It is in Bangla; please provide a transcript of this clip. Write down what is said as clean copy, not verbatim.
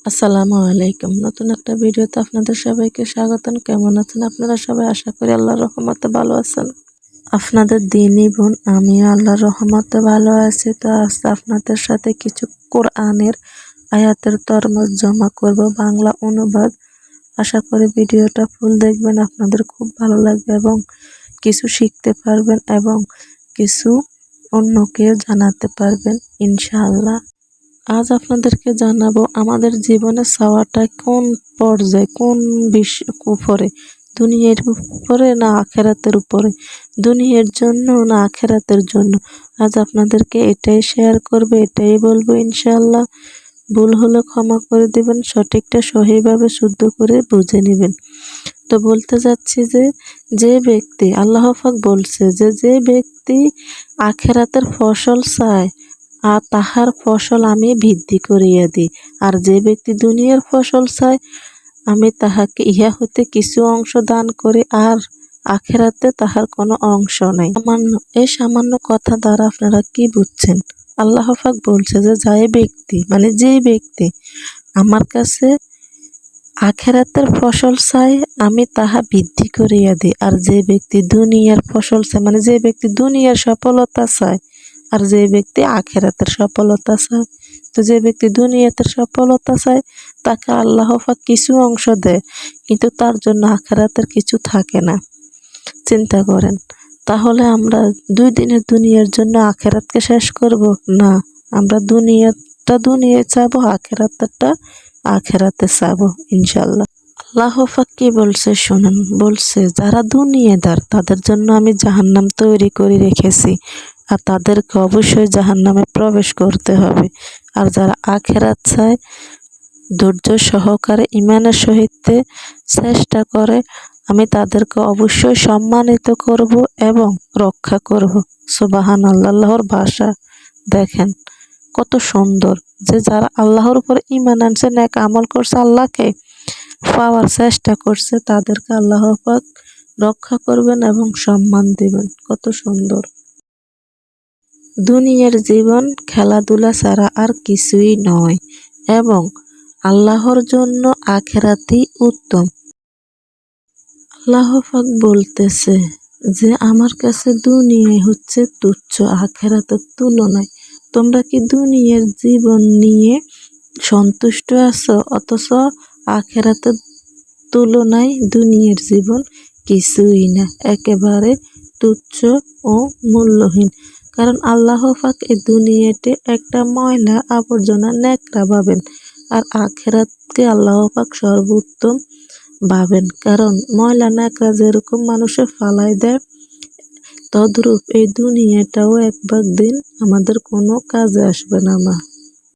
আসসালামু আলাইকুম। নতুন একটা ভিডিওতে আপনাদের সবাইকে স্বাগতম। কেমন আছেন আপনারা সবাই? আশা করি আল্লাহর রহমতে ভালো আছেন। আপনাদের দিনই বোন, আমিও আল্লাহর রহমতে ভালো আছি। তো আজ আপনাদের সাথে কিছু কোরআনের আয়াতের তরজমা করব, বাংলা অনুবাদ। আশা করি ভিডিওটা ফুল দেখবেন, আপনাদের খুব ভালো লাগবে এবং কিছু শিখতে পারবেন এবং কিছু অন্যকে জানাতে পারবেন ইনশাআল্লাহ। আজ আপনাদেরকে জানাবো আমাদের জীবনে চাওয়াটা কোন পর্যায়ে, কোন উপরে, দুনিয়ার উপরে না আখেরাতের উপরে, দুনিয়ার জন্য না আখেরাতের জন্য। আজ আপনাদেরকে এটাই শেয়ার করবে, এটাই বলবো ইনশাআল্লাহ। ভুল হলে ক্ষমা করে দিবেন, সঠিকটা সহিভাবে শুদ্ধ করে বুঝে নেবেন। তো বলতে যাচ্ছি যে ব্যক্তি, আল্লাহ পাক বলছে যে ব্যক্তি আখেরাতের ফসল চায় আর তাহার ফসল আমি বৃদ্ধি করিয়া দিই, আর যে ব্যক্তি দুনিয়ার ফসল চায় আমি তাহাকে ইহা হতে কিছু অংশ দান করি, আর আখেরাতে তাহার কোনো অংশ নাই। এই সামান্য কথা দ্বারা আপনারা কি বুঝছেন? আল্লাহ পাক বলছে যে ব্যক্তি আমার কাছে আখেরাতের ফসল চাই আমি তাহা বৃদ্ধি করিয়া দিই, আর যে ব্যক্তি দুনিয়ার ফসল চায় যে ব্যক্তি দুনিয়ার সফলতা চায়, আর যে ব্যক্তি আখেরাতের সফলতা চায়, তো যে ব্যক্তি দুনিয়াতে সফলতা চায় তাকে আল্লাহ পাক কিছু অংশ দেয়, কিন্তু তার জন্য আখেরাতের কিছু থাকে না। চিন্তা করেন, তাহলে আমরা দুনিয়ার জন্য আখেরাতকে শেষ করব না? আমরা দুনিয়ায় চাবো, আখেরাতটা আখেরাতে চাবো ইনশাল্লাহ। আল্লাহ পাক কি বলছে শুনুন, বলছে যারা দুনিয়াদার তাদের জন্য আমি জাহান্নাম তৈরি করে রেখেছি, আর তাদেরকে অবশ্যই জাহান্নামে প্রবেশ করতে হবে। আর যারা আখেরাত চায়, ধৈর্য সহকারে ইমানের সহিত চেষ্টা করে, আমি তাদেরকে অবশ্যই সম্মানিত করব এবং রক্ষা করব। সুবহানাল্লাহ, আল্লাহর ভাষা দেখেন কত সুন্দর। যে যারা আল্লাহর উপর ঈমান আনছে, নেক আমল করছে, আল্লাহকে পাওয়ার চেষ্টা করছে, তাদেরকে আল্লাহ পাক রক্ষা করবেন এবং সম্মান দিবেন। কত সুন্দর। দুনিয়ার জীবন খেলাধুলা ছাড়া আর কিছুই নয়, এবং আল্লাহর জন্য আখেরাতই উত্তম। আল্লাহ পাক বলতেছে যে আমার কাছে দুনিয়ায় হচ্ছে তুচ্ছ আখেরাতের তুলনায়। তোমরা কি দুনিয়ার জীবন নিয়ে সন্তুষ্ট আছো? অথচ আখেরাতের তুলনায় দুনিয়ার জীবন কিছুই না, একেবারে তুচ্ছ ও মূল্যহীন। কারণ আল্লাহ পাক এই দুনিয়াতে একটা ময়লা আবর্জনা ন্যাকড়া ভাবেন, আর আখেরাতকে আল্লাহ পাক সর্বোত্তম ভাবেন। কারণ ময়লা ন্যাকড়া যেরকম মানুষে ফালাই দেয়, তদ্রূপ এই দুনিয়াটাও একদিন আমাদের কোনো কাজে আসবে না।